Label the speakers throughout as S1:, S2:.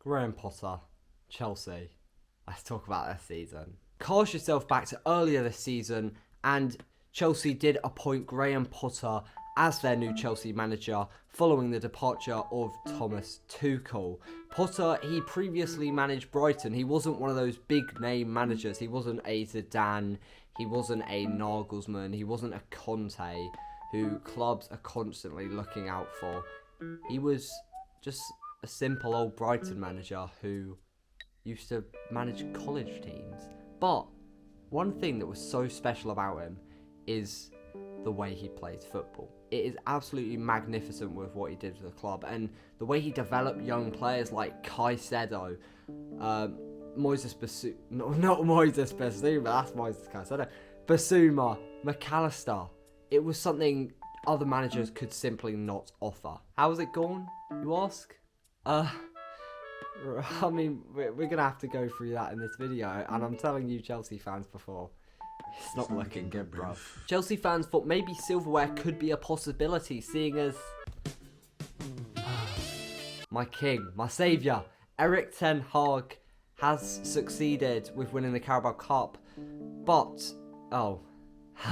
S1: Graham Potter, Chelsea. Let's talk about this season. Cast yourself back to earlier this season, and Chelsea did appoint Graham Potter as their new Chelsea manager following the departure of Thomas Tuchel. Potter, he previously managed Brighton. He wasn't one of those big name managers. He wasn't a Zidane. He wasn't a Nagelsmann. He wasn't a Conte, who clubs are constantly looking out for. He was just a simple old Brighton manager who used to manage college teams. But one thing that was so special about him is the way he plays football. It is absolutely magnificent with what he did for the club, and the way he developed young players like Caicedo, not Moises Basuma, that's Moises Caicedo, Basuma, McAllister. It was something other managers could simply not offer. How has it gone, you ask? I mean, we're going to have to go through that in this video, and I'm telling you Chelsea fans before, it's not looking good, bruv. Chelsea fans thought maybe silverware could be a possibility, seeing as my king, my saviour, Erik ten Hag has succeeded with winning the Carabao Cup, but,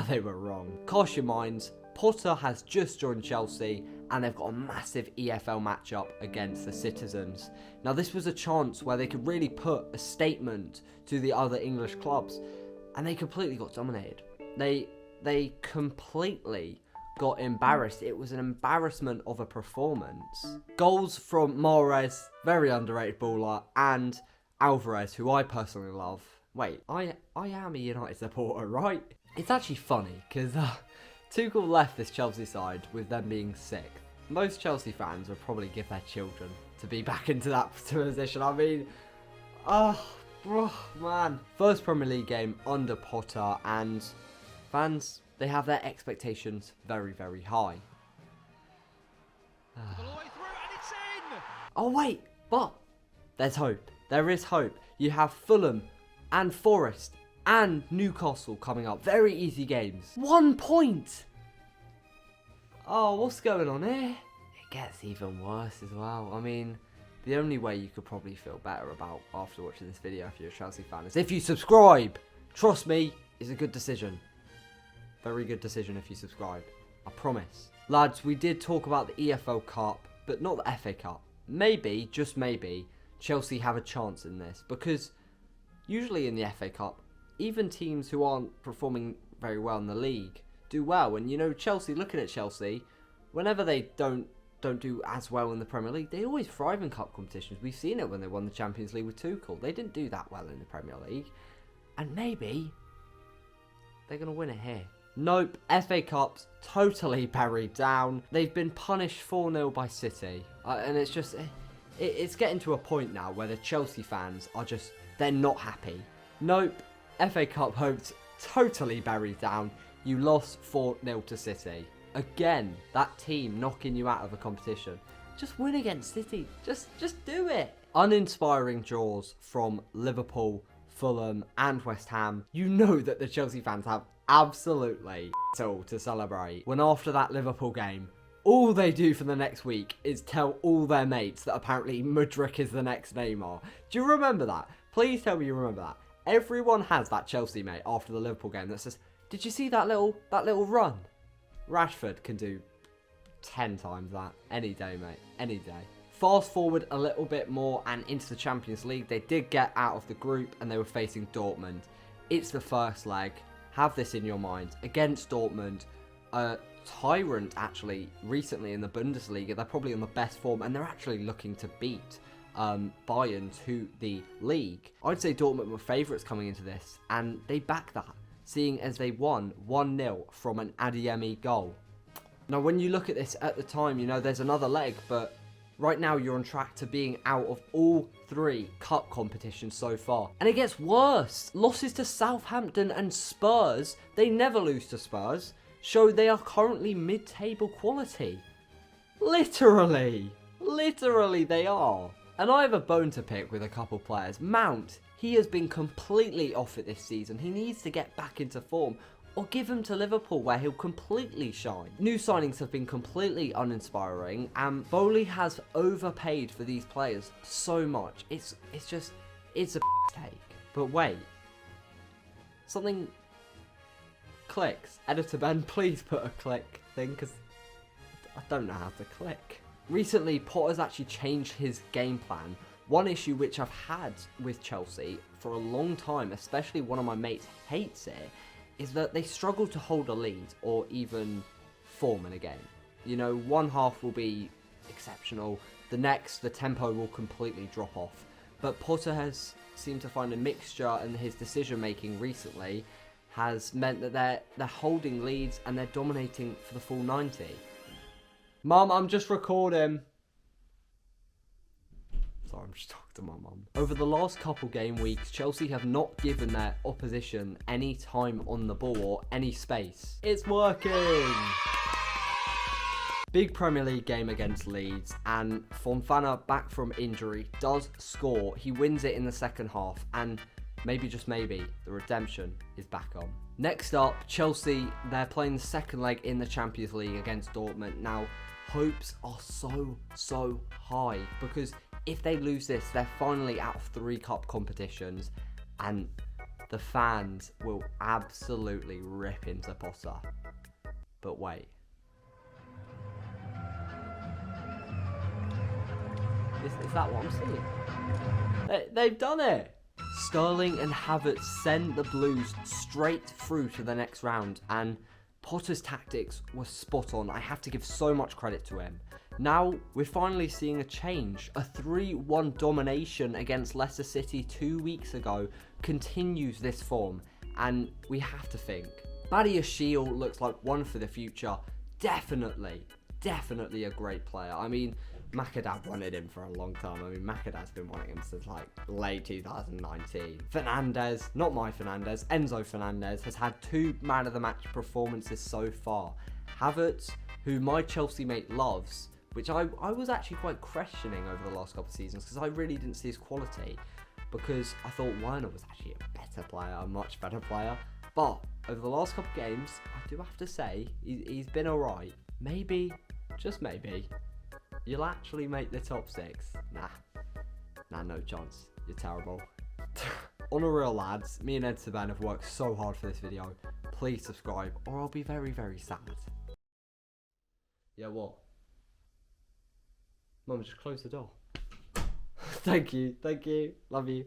S1: they were wrong. Cast your minds, Potter has just joined Chelsea and they've got a massive EFL matchup against the Citizens. Now this was a chance where they could really put a statement to the other English clubs, and they completely got dominated. They completely got embarrassed. It was an embarrassment of a performance. Goals from Mahrez, very underrated baller, and Alvarez, who I personally love. Wait, I am a United supporter, right? It's actually funny because Tuchel left this Chelsea side with them being sick. Most Chelsea fans would probably give their children to be back into that position. I mean, man. First Premier League game under Potter, and fans, they have their expectations very, very high. Oh wait, but there's hope. There is hope. You have Fulham and Forest and Newcastle coming up. Very easy games. 1 point! Oh, what's going on here? It gets even worse as well. I mean, the only way you could probably feel better about after watching this video if you're a Chelsea fan is if you subscribe. Trust me, it's a good decision. Very good decision if you subscribe. I promise. Lads, we did talk about the EFL Cup, but not the FA Cup. Maybe, just maybe, Chelsea have a chance in this, because usually in the FA Cup, even teams who aren't performing very well in the league do well. And you know, Chelsea, looking at Chelsea, whenever they don't do as well in the Premier League, they always thrive in cup competitions. We've seen it when they won the Champions League with Tuchel. They didn't do that well in the Premier League, and maybe they're going to win it here. Nope, FA Cup's totally buried down. They've been punished 4-0 by City, and it's just, it's getting to a point now where the Chelsea fans are just, they're not happy. Nope, FA Cup hopes totally buried down. You lost 4-0 to City. Again, that team knocking you out of a competition. Just win against City. Just do it. Uninspiring draws from Liverpool, Fulham and West Ham. You know that the Chelsea fans have absolutely all to celebrate. When after that Liverpool game, all they do for the next week is tell all their mates that apparently Mudryk is the next Neymar. Do you remember that? Please tell me you remember that. Everyone has that Chelsea mate after the Liverpool game that says, did you see that little run? Rashford can do 10 times that. Any day, mate. Any day. Fast forward a little bit more and into the Champions League. They did get out of the group and they were facing Dortmund. It's the first leg. Have this in your mind. Against Dortmund, a tyrant actually recently in the Bundesliga. They're probably on the best form and they're actually looking to beat Bayern to the league. I'd say Dortmund were favourites coming into this, and they backed that, seeing as they won 1-0 from an Adeyemi goal. Now when you look at this at the time, you know there's another leg, but right now you're on track to being out of all 3 cup competitions so far. And it gets worse. Losses to Southampton and Spurs, they never lose to Spurs, show they are currently mid-table quality. Literally they are. And I have a bone to pick with a couple players. Mount, he has been completely off it this season. He needs to get back into form. or give him to Liverpool where he'll completely shine. New signings have been completely uninspiring, and Bowley has overpaid for these players so much. It's a take. But wait, something clicks. Editor Ben, please put a click thing, because I don't know how to click. Recently, Potter's actually changed his game plan. One issue which I've had with Chelsea for a long time, especially one of my mates hates it, is that they struggle to hold a lead or even form in a game. You know, one half will be exceptional, the next, the tempo will completely drop off. But Potter has seemed to find a mixture, and his decision making recently has meant that they're holding leads and they're dominating for the full 90. Mum, I'm just recording. Sorry, I'm just talking to my mum. Over the last couple game weeks, Chelsea have not given their opposition any time on the ball or any space. It's working! Big Premier League game against Leeds, and Fonfana, back from injury, does score. He wins it in the second half, and maybe, just maybe, the redemption is back on. Next up, Chelsea, they're playing the second leg in the Champions League against Dortmund. Now, hopes are so high, because if they lose this, they're finally out of 3 cup competitions, and the fans will absolutely rip into Potter. But wait. Is that what I'm seeing? They've done it! Sterling and Havertz sent the Blues straight through to the next round, and Potter's tactics were spot on. I have to give so much credit to him. Now, we're finally seeing a change. A 3-1 domination against Leicester City 2 weeks ago continues this form, and we have to think. Badiashile looks like one for the future. Definitely a great player. I mean, Macca wanted him for a long time. I mean, Macca's been wanting him since like late 2019. Fernandez, not my Fernandez, Enzo Fernandez, has had 2 man of the match performances so far. Havertz, who my Chelsea mate loves, which I was actually quite questioning over the last couple of seasons, because I really didn't see his quality, because I thought Werner was actually a better player, a much better player. But over the last couple of games, I do have to say, he's been alright. Maybe, just maybe, you'll actually make the top 6. Nah, no chance. You're terrible. On a real, lads, me and Ed Saban have worked so hard for this video. Please subscribe, or I'll be very sad. Yeah, what? Mum, just close the door. Thank you. Love you.